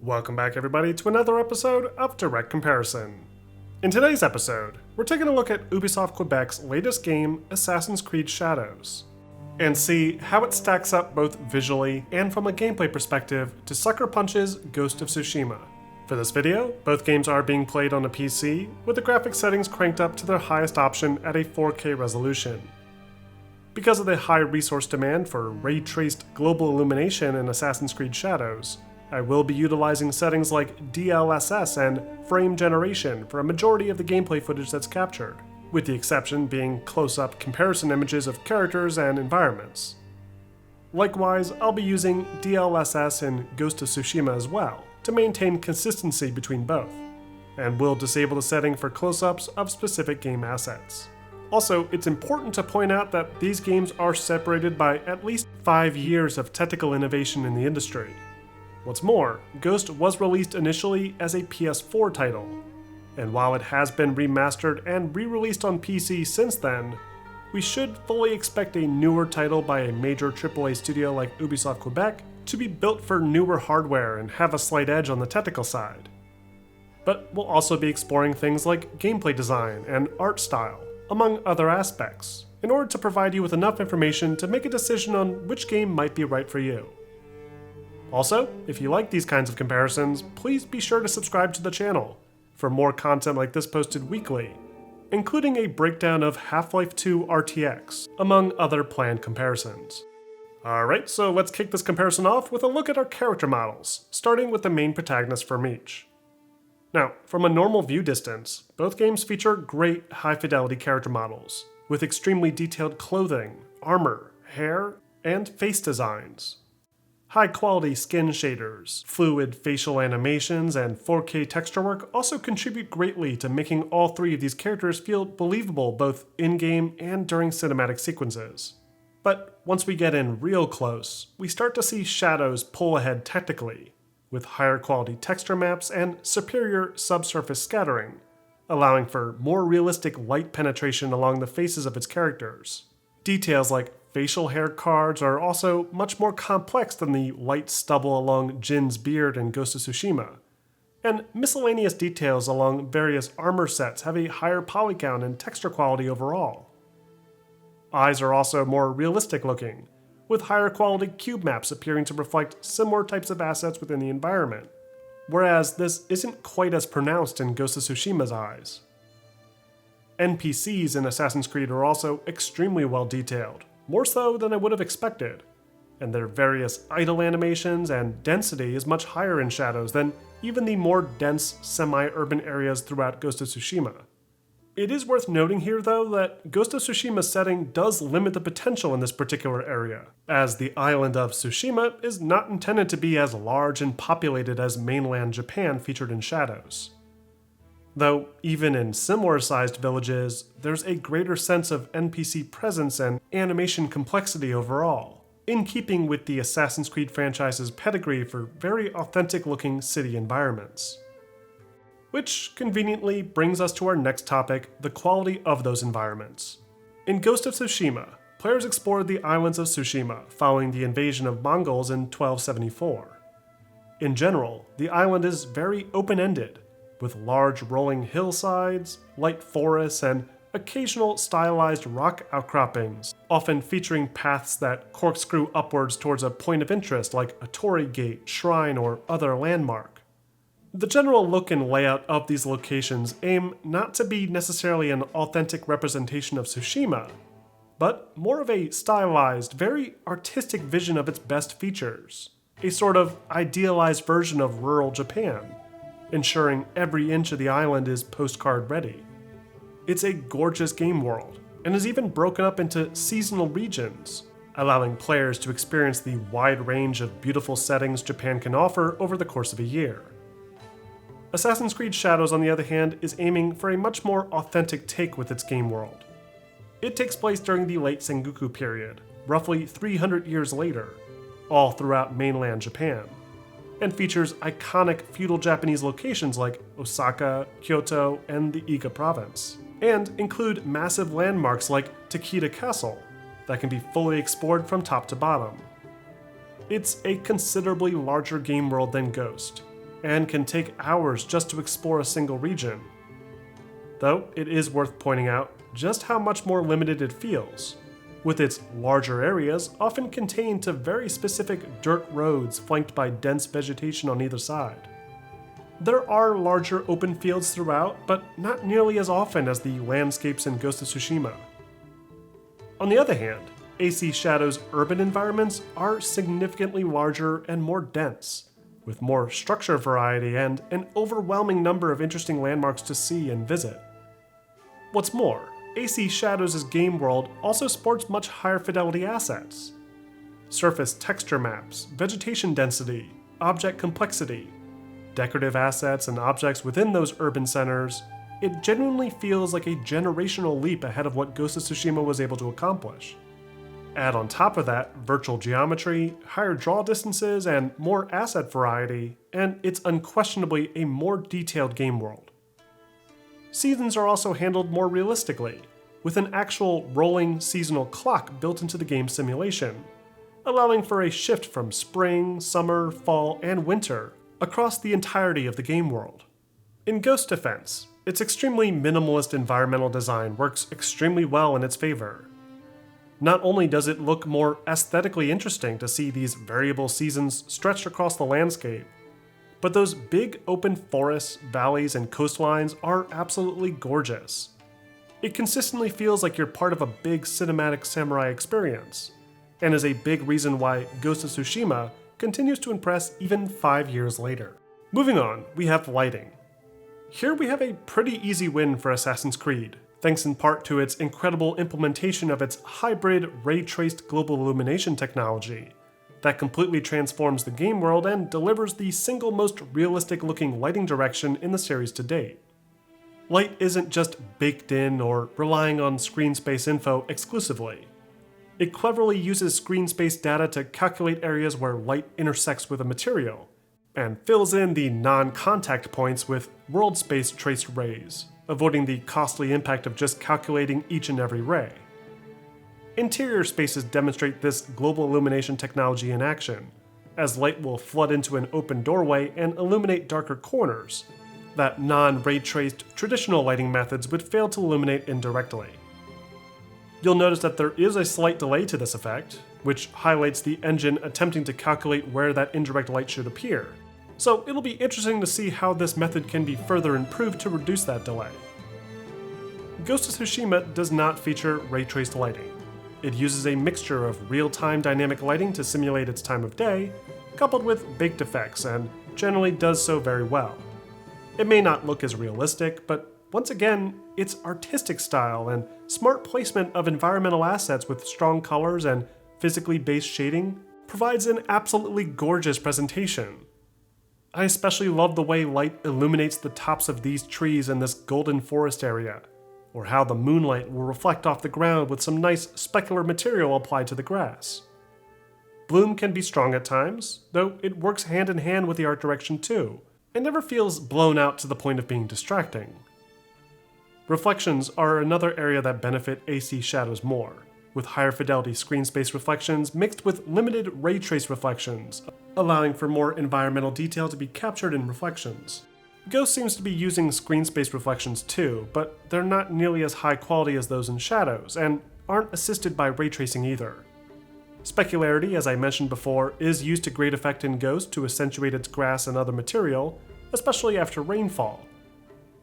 Welcome back everybody to another episode of Direct Comparison. In today's episode, we're taking a look at Ubisoft Quebec's latest game, Assassin's Creed Shadows, and see how it stacks up both visually and from a gameplay perspective to Sucker Punch's Ghost of Tsushima. For this video, both games are being played on a PC, with the graphics settings cranked up to their highest option at a 4K resolution. Because of the high resource demand for ray-traced global illumination in Assassin's Creed Shadows, I will be utilizing settings like DLSS and frame generation for a majority of the gameplay footage that's captured, with the exception being close-up comparison images of characters and environments. Likewise, I'll be using DLSS in Ghost of Tsushima as well, to maintain consistency between both, and will disable the setting for close-ups of specific game assets. Also, it's important to point out that these games are separated by at least 5 years of technical innovation in the industry. What's more, Ghost was released initially as a PS4 title, and while it has been remastered and re-released on PC since then, we should fully expect a newer title by a major AAA studio like Ubisoft Quebec to be built for newer hardware and have a slight edge on the technical side. But we'll also be exploring things like gameplay design and art style, among other aspects, in order to provide you with enough information to make a decision on which game might be right for you. Also, if you like these kinds of comparisons, please be sure to subscribe to the channel for more content like this posted weekly, including a breakdown of Half-Life 2 RTX, among other planned comparisons. Alright, so let's kick this comparison off with a look at our character models, starting with the main protagonist from each. Now, from a normal view distance, both games feature great high-fidelity character models, with extremely detailed clothing, armor, hair, and face designs. High-quality skin shaders, fluid facial animations, and 4K texture work also contribute greatly to making all three of these characters feel believable both in-game and during cinematic sequences. But once we get in real close, we start to see Shadows pull ahead technically, with higher quality texture maps and superior subsurface scattering, allowing for more realistic light penetration along the faces of its characters. Details like facial hair cards are also much more complex than the light stubble along Jin's beard in Ghost of Tsushima, and miscellaneous details along various armor sets have a higher poly count and texture quality overall. Eyes are also more realistic looking, with higher quality cube maps appearing to reflect similar types of assets within the environment, whereas this isn't quite as pronounced in Ghost of Tsushima's eyes. NPCs in Assassin's Creed are also extremely well detailed, more so than I would have expected, and their various idle animations and density is much higher in Shadows than even the more dense semi-urban areas throughout Ghost of Tsushima. It is worth noting here though that Ghost of Tsushima's setting does limit the potential in this particular area, as the island of Tsushima is not intended to be as large and populated as mainland Japan featured in Shadows. Though, even in similar-sized villages, there's a greater sense of NPC presence and animation complexity overall, in keeping with the Assassin's Creed franchise's pedigree for very authentic-looking city environments. Which conveniently brings us to our next topic, the quality of those environments. In Ghost of Tsushima, players explored the islands of Tsushima following the invasion of Mongols in 1274. In general, the island is very open-ended, with large rolling hillsides, light forests, and occasional stylized rock outcroppings, often featuring paths that corkscrew upwards towards a point of interest like a torii gate, shrine, or other landmark. The general look and layout of these locations aim not to be necessarily an authentic representation of Tsushima, but more of a stylized, very artistic vision of its best features, a sort of idealized version of rural Japan, ensuring every inch of the island is postcard ready. It's a gorgeous game world, and is even broken up into seasonal regions, allowing players to experience the wide range of beautiful settings Japan can offer over the course of a year. Assassin's Creed Shadows, on the other hand, is aiming for a much more authentic take with its game world. It takes place during the late Sengoku period, roughly 300 years later, all throughout mainland Japan, and features iconic feudal Japanese locations like Osaka, Kyoto, and the Iga province, and include massive landmarks like Takeda Castle that can be fully explored from top to bottom. It's a considerably larger game world than Ghost, and can take hours just to explore a single region. Though it is worth pointing out just how much more limited it feels, with its larger areas often contained to very specific dirt roads flanked by dense vegetation on either side. There are larger open fields throughout, but not nearly as often as the landscapes in Ghost of Tsushima. On the other hand, AC Shadow's urban environments are significantly larger and more dense, with more structure variety and an overwhelming number of interesting landmarks to see and visit. What's more, AC Shadows' game world also sports much higher fidelity assets. Surface texture maps, vegetation density, object complexity, decorative assets and objects within those urban centers, it genuinely feels like a generational leap ahead of what Ghost of Tsushima was able to accomplish. Add on top of that virtual geometry, higher draw distances, and more asset variety, and it's unquestionably a more detailed game world. Seasons are also handled more realistically, with an actual rolling seasonal clock built into the game's simulation, allowing for a shift from spring, summer, fall, and winter across the entirety of the game world. In Ghost's defense, its extremely minimalist environmental design works extremely well in its favor. Not only does it look more aesthetically interesting to see these variable seasons stretched across the landscape, but those big open forests, valleys, and coastlines are absolutely gorgeous. It consistently feels like you're part of a big cinematic samurai experience, and is a big reason why Ghost of Tsushima continues to impress even 5 years later. Moving on, we have lighting. Here we have a pretty easy win for Assassin's Creed, thanks in part to its incredible implementation of its hybrid ray-traced global illumination technology that completely transforms the game world and delivers the single most realistic looking lighting direction in the series to date. Light isn't just baked in or relying on screen space info exclusively. It cleverly uses screen space data to calculate areas where light intersects with a material, and fills in the non-contact points with world space traced rays, avoiding the costly impact of just calculating each and every ray. Interior spaces demonstrate this global illumination technology in action, as light will flood into an open doorway and illuminate darker corners that non-ray-traced traditional lighting methods would fail to illuminate indirectly. You'll notice that there is a slight delay to this effect, which highlights the engine attempting to calculate where that indirect light should appear. So it'll be interesting to see how this method can be further improved to reduce that delay. Ghost of Tsushima does not feature ray-traced lighting. It uses a mixture of real-time dynamic lighting to simulate its time of day, coupled with baked effects, and generally does so very well. It may not look as realistic, but once again, its artistic style and smart placement of environmental assets with strong colors and physically based shading provides an absolutely gorgeous presentation. I especially love the way light illuminates the tops of these trees in this golden forest area, or how the moonlight will reflect off the ground with some nice specular material applied to the grass. Bloom can be strong at times, though it works hand in hand with the art direction too, and never feels blown out to the point of being distracting. Reflections are another area that benefit AC Shadows more, with higher fidelity screen space reflections mixed with limited ray trace reflections, allowing for more environmental detail to be captured in reflections. Ghost seems to be using screen space reflections too, but they're not nearly as high quality as those in Shadows, and aren't assisted by ray tracing either. Specularity, as I mentioned before, is used to great effect in Ghost to accentuate its grass and other material, especially after rainfall.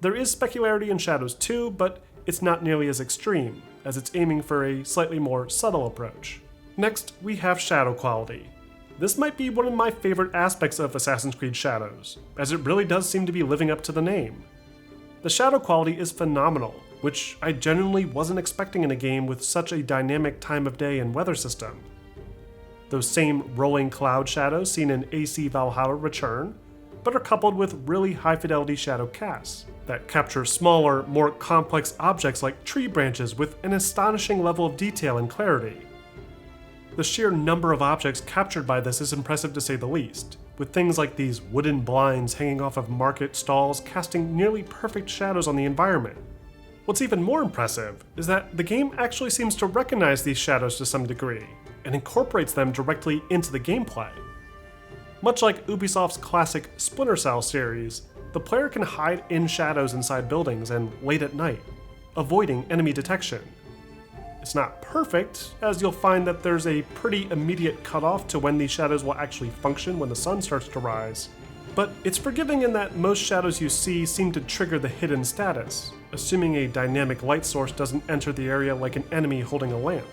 There is specularity in Shadows too, but it's not nearly as extreme, as it's aiming for a slightly more subtle approach. Next, we have shadow quality. This might be one of my favorite aspects of Assassin's Creed Shadows, as it really does seem to be living up to the name. The shadow quality is phenomenal, which I genuinely wasn't expecting in a game with such a dynamic time of day and weather system. Those same rolling cloud shadows seen in AC Valhalla return, but are coupled with really high fidelity shadow casts that capture smaller, more complex objects like tree branches with an astonishing level of detail and clarity. The sheer number of objects captured by this is impressive to say the least, with things like these wooden blinds hanging off of market stalls casting nearly perfect shadows on the environment. What's even more impressive is that the game actually seems to recognize these shadows to some degree, and incorporates them directly into the gameplay. Much like Ubisoft's classic Splinter Cell series, the player can hide in shadows inside buildings and late at night, avoiding enemy detection. It's not perfect, as you'll find that there's a pretty immediate cutoff to when these shadows will actually function when the sun starts to rise, but it's forgiving in that most shadows you see seem to trigger the hidden status, assuming a dynamic light source doesn't enter the area like an enemy holding a lamp.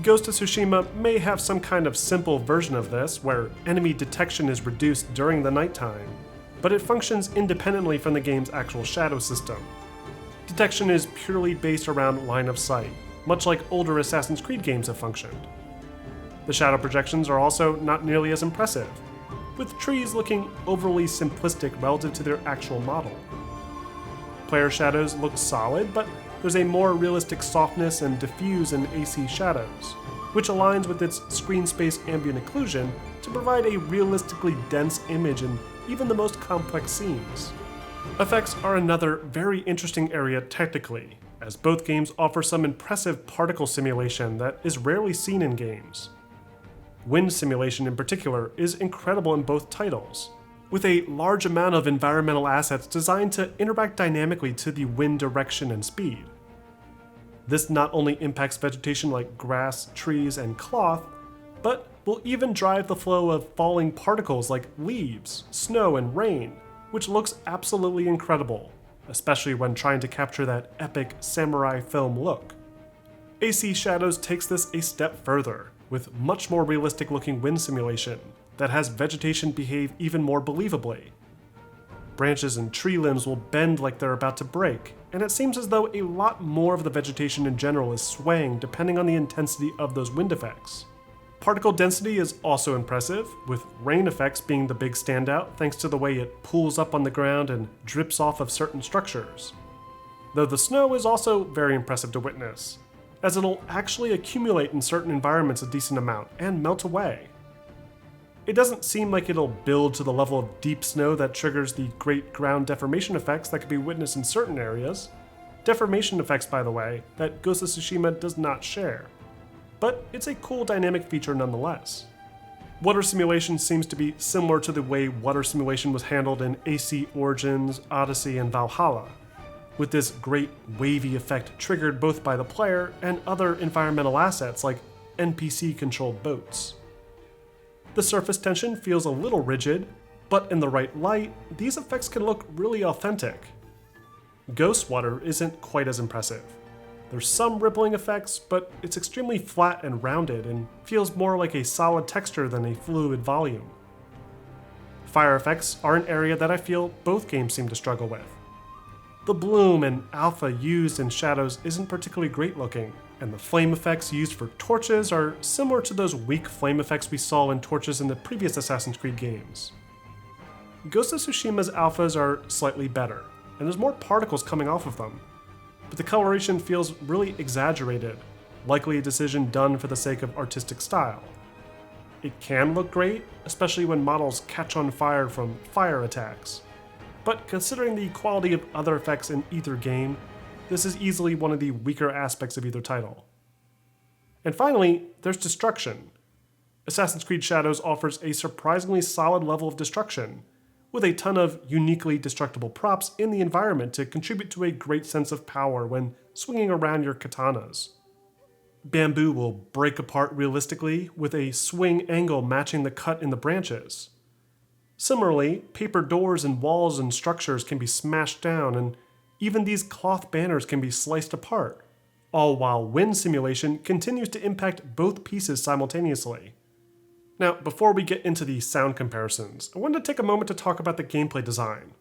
Ghost of Tsushima may have some kind of simple version of this, where enemy detection is reduced during the nighttime, but it functions independently from the game's actual shadow system. Detection is purely based around line of sight, much like older Assassin's Creed games have functioned. The shadow projections are also not nearly as impressive, with trees looking overly simplistic relative to their actual model. Player shadows look solid, but there's a more realistic softness and diffuse in AC shadows, which aligns with its screen space ambient occlusion to provide a realistically dense image in even the most complex scenes. Effects are another very interesting area technically, as both games offer some impressive particle simulation that is rarely seen in games. Wind simulation in particular is incredible in both titles, with a large amount of environmental assets designed to interact dynamically to the wind direction and speed. This not only impacts vegetation like grass, trees, and cloth, but will even drive the flow of falling particles like leaves, snow, and rain, which looks absolutely incredible, especially when trying to capture that epic samurai film look. AC Shadows takes this a step further, with much more realistic looking wind simulation that has vegetation behave even more believably. Branches and tree limbs will bend like they're about to break, and it seems as though a lot more of the vegetation in general is swaying depending on the intensity of those wind effects. Particle density is also impressive, with rain effects being the big standout thanks to the way it pools up on the ground and drips off of certain structures. Though the snow is also very impressive to witness, as it'll actually accumulate in certain environments a decent amount and melt away. It doesn't seem like it'll build to the level of deep snow that triggers the great ground deformation effects that can be witnessed in certain areas. Deformation effects, by the way, that Ghost of Tsushima does not share. But it's a cool dynamic feature nonetheless. Water simulation seems to be similar to the way water simulation was handled in AC Origins, Odyssey, and Valhalla, with this great wavy effect triggered both by the player and other environmental assets like NPC-controlled boats. The surface tension feels a little rigid, but in the right light, these effects can look really authentic. Ghost water isn't quite as impressive. There's some rippling effects, but it's extremely flat and rounded and feels more like a solid texture than a fluid volume. Fire effects are an area that I feel both games seem to struggle with. The bloom and alpha used in shadows isn't particularly great looking, and the flame effects used for torches are similar to those weak flame effects we saw in torches in the previous Assassin's Creed games. Ghost of Tsushima's alphas are slightly better, and there's more particles coming off of them, but the coloration feels really exaggerated, likely a decision done for the sake of artistic style. It can look great, especially when models catch on fire from fire attacks, but considering the quality of other effects in either game, this is easily one of the weaker aspects of either title. And finally, there's destruction. Assassin's Creed Shadows offers a surprisingly solid level of destruction, with a ton of uniquely destructible props in the environment to contribute to a great sense of power when swinging around your katanas. Bamboo will break apart realistically, with a swing angle matching the cut in the branches. Similarly, paper doors and walls and structures can be smashed down, and even these cloth banners can be sliced apart, all while wind simulation continues to impact both pieces simultaneously. Now, before we get into the sound comparisons, I wanted to take a moment to talk about the gameplay design.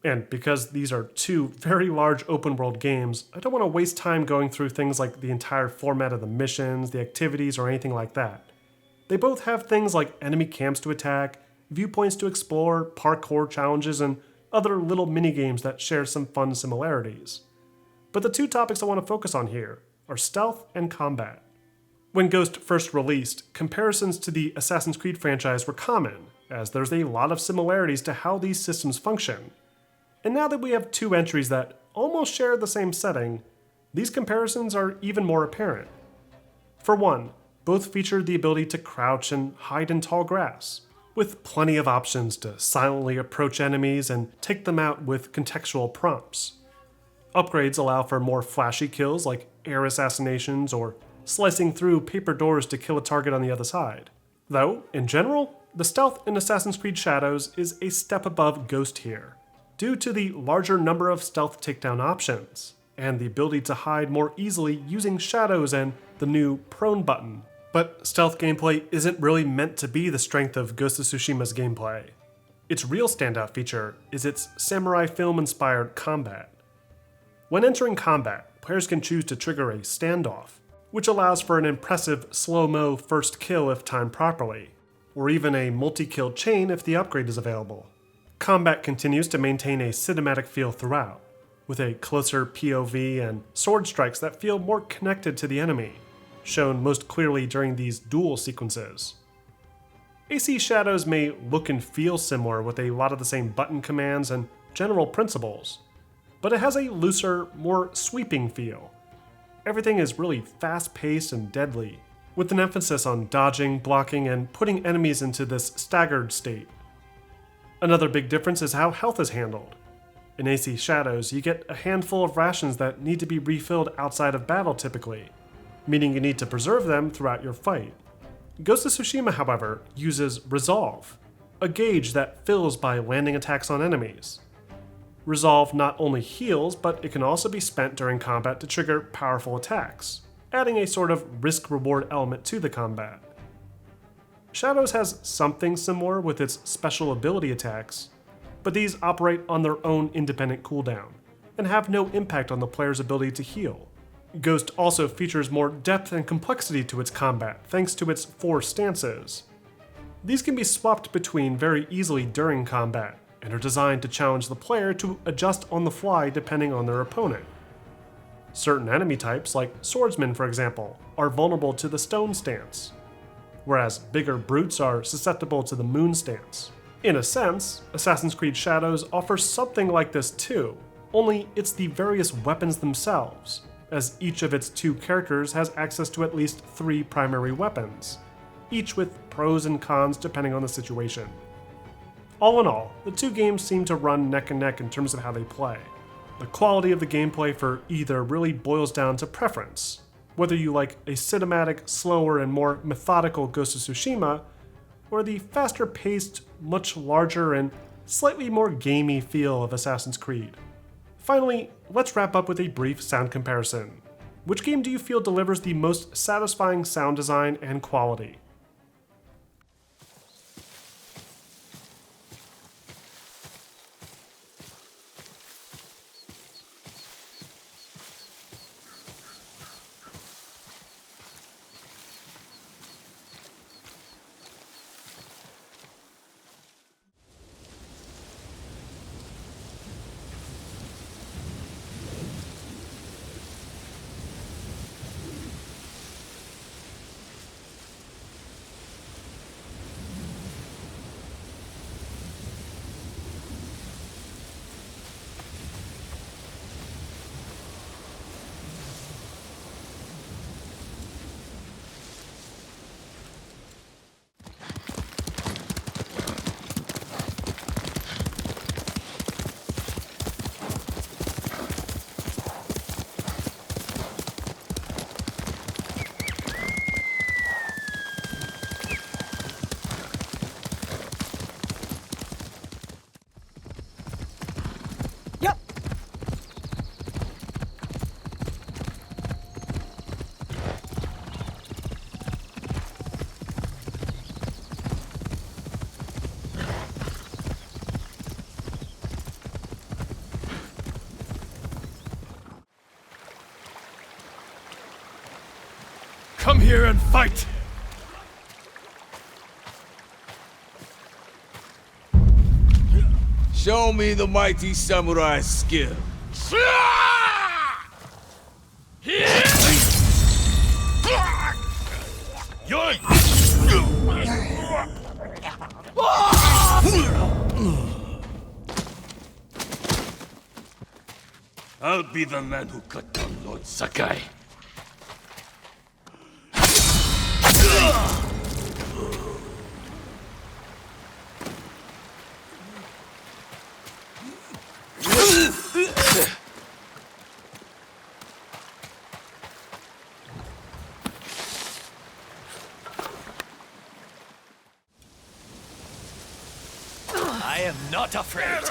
And because these are two very large open-world games, I don't want to waste time going through things like the entire format of the missions, the activities, or anything like that. They both have things like enemy camps to attack, viewpoints to explore, parkour challenges, and other little mini-games that share some fun similarities. But the two topics I want to focus on here are stealth and combat. When Ghost first released, comparisons to the Assassin's Creed franchise were common, as there's a lot of similarities to how these systems function. And now that we have two entries that almost share the same setting, these comparisons are even more apparent. For one, both feature the ability to crouch and hide in tall grass, with plenty of options to silently approach enemies and take them out with contextual prompts. Upgrades allow for more flashy kills like air assassinations or slicing through paper doors to kill a target on the other side. Though, in general, the stealth in Assassin's Creed Shadows is a step above Ghost here, due to the larger number of stealth takedown options, and the ability to hide more easily using shadows and the new prone button. But stealth gameplay isn't really meant to be the strength of Ghost of Tsushima's gameplay. Its real standout feature is its samurai film-inspired combat. When entering combat, players can choose to trigger a standoff, which allows for an impressive slow-mo first kill if timed properly, or even a multi-kill chain if the upgrade is available. Combat continues to maintain a cinematic feel throughout, with a closer POV and sword strikes that feel more connected to the enemy, shown most clearly during these duel sequences. AC Shadows may look and feel similar with a lot of the same button commands and general principles, but it has a looser, more sweeping feel. Everything is really fast-paced and deadly, with an emphasis on dodging, blocking, and putting enemies into this staggered state. Another big difference is how health is handled. In AC Shadows, you get a handful of rations that need to be refilled outside of battle typically, meaning you need to preserve them throughout your fight. Ghost of Tsushima, however, uses Resolve, a gauge that fills by landing attacks on enemies. Resolve not only heals, but it can also be spent during combat to trigger powerful attacks, adding a sort of risk-reward element to the combat. Shadows has something similar with its special ability attacks, but these operate on their own independent cooldown, and have no impact on the player's ability to heal. Ghost also features more depth and complexity to its combat, thanks to its 4 stances. These can be swapped between very easily during combat, and are designed to challenge the player to adjust on the fly depending on their opponent. Certain enemy types, like swordsmen for example, are vulnerable to the stone stance, whereas bigger brutes are susceptible to the moon stance. In a sense, Assassin's Creed Shadows offers something like this too, only it's the various weapons themselves, as each of its 2 characters has access to at least 3 primary weapons, each with pros and cons depending on the situation. All in all, the 2 games seem to run neck and neck in terms of how they play. The quality of the gameplay for either really boils down to preference, whether you like a cinematic, slower, and more methodical Ghost of Tsushima, or the faster-paced, much larger, and slightly more gamey feel of Assassin's Creed. Finally, let's wrap up with a brief sound comparison. Which game do you feel delivers the most satisfying sound design and quality? Come here and fight! Show me the mighty samurai skill. I'll be the man who cut down Lord Sakai. I am not afraid.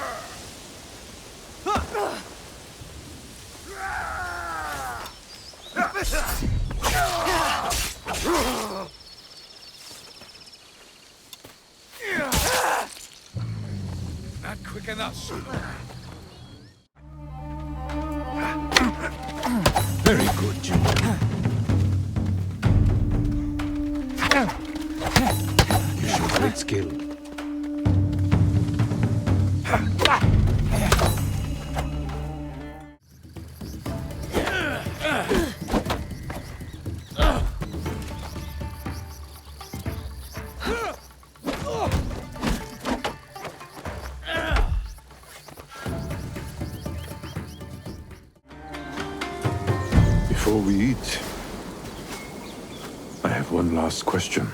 Not quick enough. Very good, Junior. You show great skill. Before we eat, I have one last question.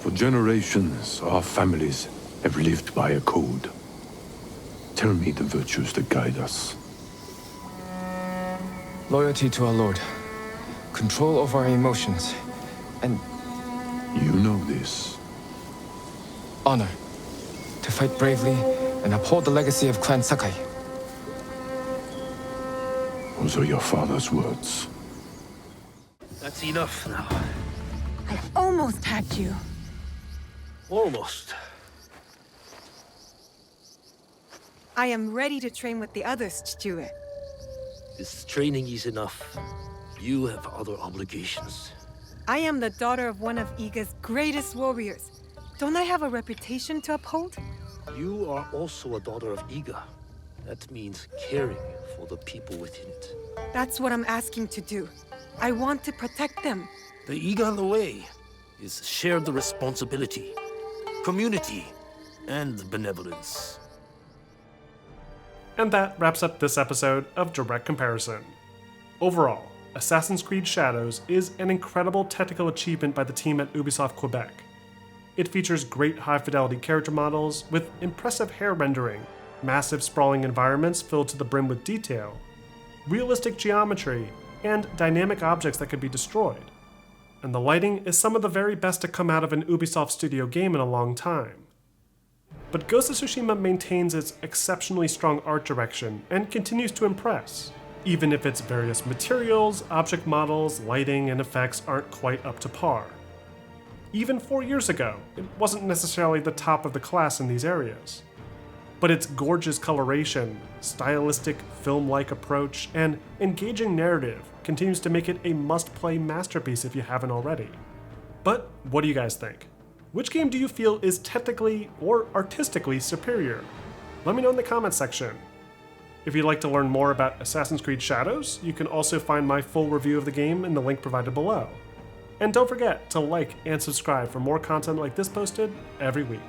For generations, our families have lived by a code. Tell me the virtues that guide us. Loyalty to our Lord, control over our emotions, and You know this. honor. To fight bravely and uphold the legacy of Clan Sakai. Those are your father's words. That's enough now. I almost had you. Almost. I am ready to train with the others, Stewart. This training is enough. You have other obligations. I am the daughter of one of Iga's greatest warriors. Don't I have a reputation to uphold? You are also a daughter of Iga. That means caring for the people within it. That's what I'm asking to do. I want to protect them. The Iga way is share the responsibility, community, and benevolence. And that wraps up this episode of Direct Comparison. Overall, Assassin's Creed Shadows is an incredible technical achievement by the team at Ubisoft Quebec. It features great high-fidelity character models with impressive hair rendering, massive sprawling environments filled to the brim with detail, realistic geometry, and dynamic objects that can be destroyed. And the lighting is some of the very best to come out of an Ubisoft Studio game in a long time. But Ghost of Tsushima maintains its exceptionally strong art direction and continues to impress, even if its various materials, object models, lighting, and effects aren't quite up to par. Even 4 years ago, it wasn't necessarily the top of the class in these areas. But its gorgeous coloration, stylistic, film-like approach, and engaging narrative continues to make it a must-play masterpiece if you haven't already. But what do you guys think? Which game do you feel is technically or artistically superior? Let me know in the comments section. If you'd like to learn more about Assassin's Creed Shadows, you can also find my full review of the game in the link provided below. And don't forget to like and subscribe for more content like this posted every week.